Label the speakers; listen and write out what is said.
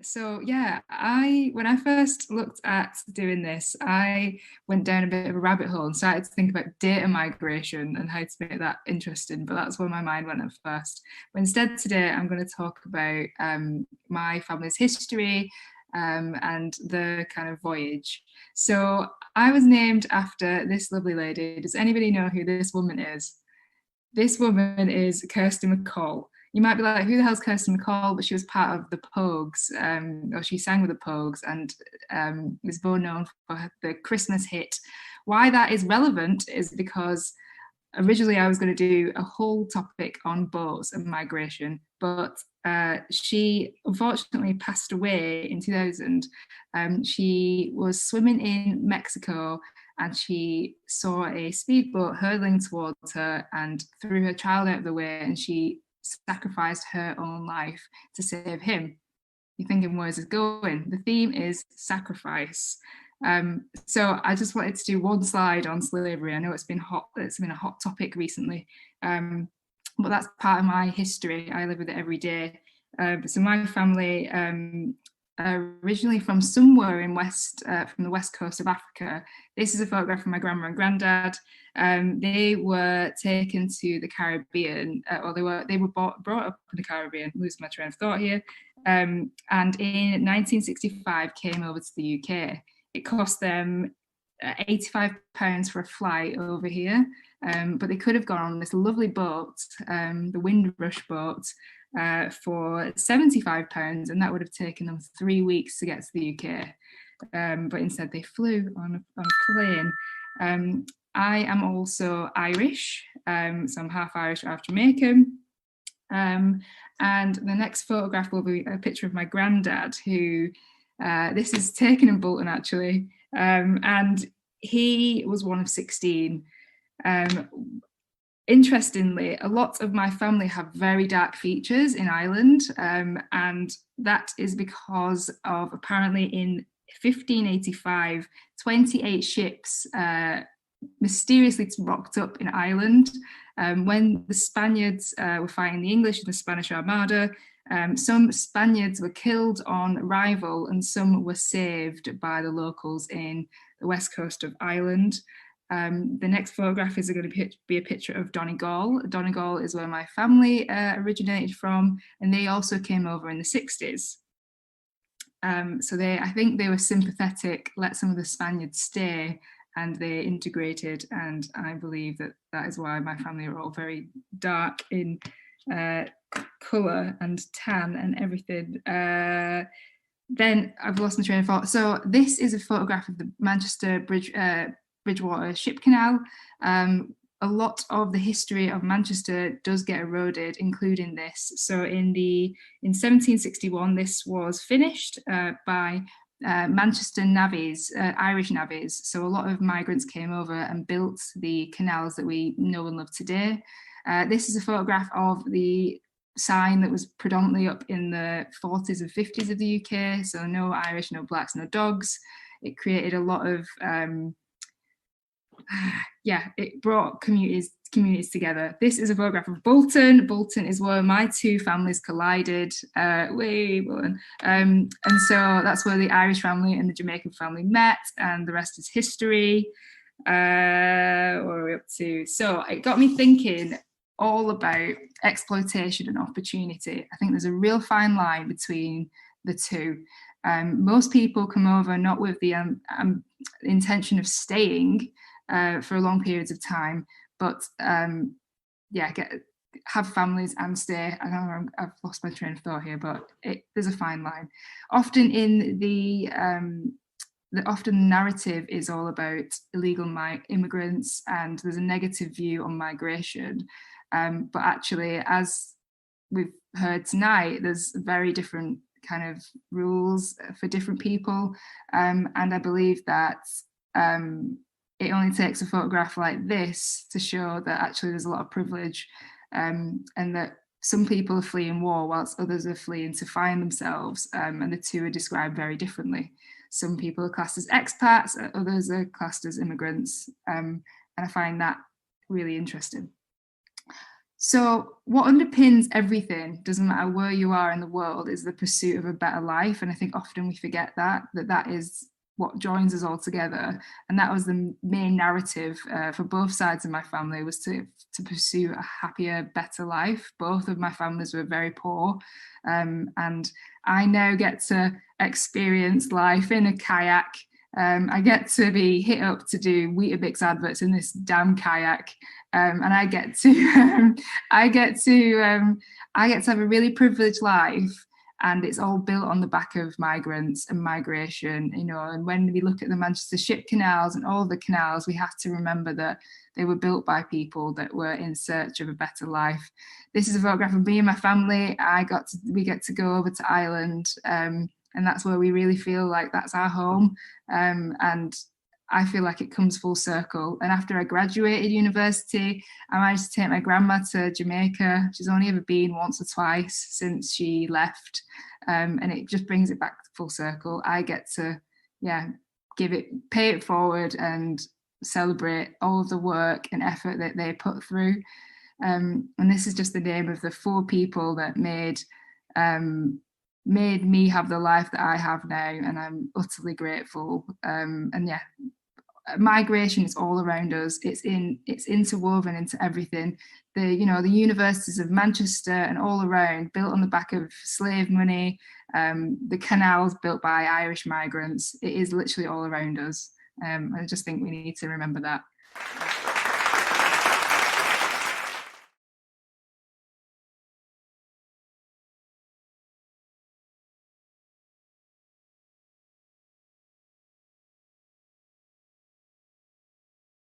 Speaker 1: So yeah, when I first looked at doing this, I went down a bit of a rabbit hole and started to think about data migration and how to make that interesting. But that's where my mind went at first. But instead, today I'm going to talk about my family's history and the kind of voyage. So I was named after this lovely lady. Does anybody know who this woman is? This woman is Kirsty McCall. You might be like, who the hell's Kirsty McCall? But she was part of the Pogues, or she sang with the Pogues, and is more known for the Christmas hit. Why that is relevant is because originally I was going to do a whole topic on boats and migration, but she unfortunately passed away in 2000. She was swimming in Mexico and she saw a speedboat hurtling towards her and threw her child out of the way, and she sacrificed her own life to save him. You're thinking, where's this going? The theme is sacrifice. So I just wanted to do one slide on slavery. I know it's been a hot topic recently, but that's part of my history. I live with it every day. So my family, originally from somewhere in from the west coast of Africa. This is a photograph of my grandma and granddad. They were taken to the Caribbean, or they were brought up in the Caribbean. Losing my train of thought here. And in 1965 came over to the UK. It cost them £85 for a flight over here, but they could have gone on this lovely boat, the Windrush boat, for £75, and that would have taken them 3 weeks to get to the UK. But instead they flew on a plane. I am also Irish, so I'm half Irish, half Jamaican. And the next photograph will be a picture of my granddad, who this is taken in Bolton actually, and he was one of 16. Interestingly, a lot of my family have very dark features in Ireland, and that is because of apparently in 1585, 28 ships mysteriously rocked up in Ireland when the Spaniards were fighting the English in the Spanish Armada. Some Spaniards were killed on arrival and some were saved by the locals in the west coast of Ireland. The next photograph is going to be a picture of Donegal. Donegal is where my family originated from, and they also came over in the 60s. So I think they were sympathetic, let some of the Spaniards stay, and they integrated, and I believe that is why my family are all very dark in colour and tan and everything. Then I've lost my train of thought. So this is a photograph of the Manchester Bridgewater Ship Canal. A lot of the history of Manchester does get eroded, including this. So in 1761, this was finished by Manchester navvies, Irish navvies. So a lot of migrants came over and built the canals that we know and love today. This is a photograph of the sign that was predominantly up in the 40s and 50s of the UK. So no Irish, no blacks, no dogs. It created a lot of it brought communities together. This is a photograph of Bolton. Bolton is where my two families collided. Bolton. And so that's where the Irish family and the Jamaican family met, and the rest is history. What are we up to? So it got me thinking all about exploitation and opportunity. I think there's a real fine line between the two. Most people come over not with the intention of staying for long periods of time, but have families and stay. I know I've lost my train of thought here, but there's a fine line. Often in the narrative is all about illegal immigrants, and there's a negative view on migration. But actually, as we've heard tonight, there's very different kind of rules for different people. And I believe that it only takes a photograph like this to show that actually there's a lot of privilege, and that some people are fleeing war whilst others are fleeing to find themselves, and the two are described very differently. Some people are classed as expats, others are classed as immigrants, and I find that really interesting. So, what underpins everything, doesn't matter where you are in the world, is the pursuit of a better life. And I think often we forget that is what joins us all together. And that was the main narrative for both sides of my family, was to pursue a happier, better life. Both of my families were very poor, and I now get to experience life in a kayak. I get to be hit up to do Weetabix adverts in this damn kayak, and I get to I get to I get to have a really privileged life, and it's all built on the back of migrants and migration, you know. And when we look at the Manchester ship canals and all the canals, we have to remember that they were built by people that were in search of a better life. This is a photograph of me and my family. We get to go over to Ireland, and that's where we really feel like that's our home. And I feel like it comes full circle. And after I graduated university, I managed to take my grandma to Jamaica. She's only ever been once or twice since she left. And it just brings it back full circle. I get to, yeah, pay it forward and celebrate all of the work and effort that they put through. And this is just the name of the 4 people that made me have the life that I have now, and I'm utterly grateful. And yeah, migration is all around us. It's interwoven into everything. The universities of Manchester and all around, built on the back of slave money. The canals built by Irish migrants. It is literally all around us. I just think we need to remember that.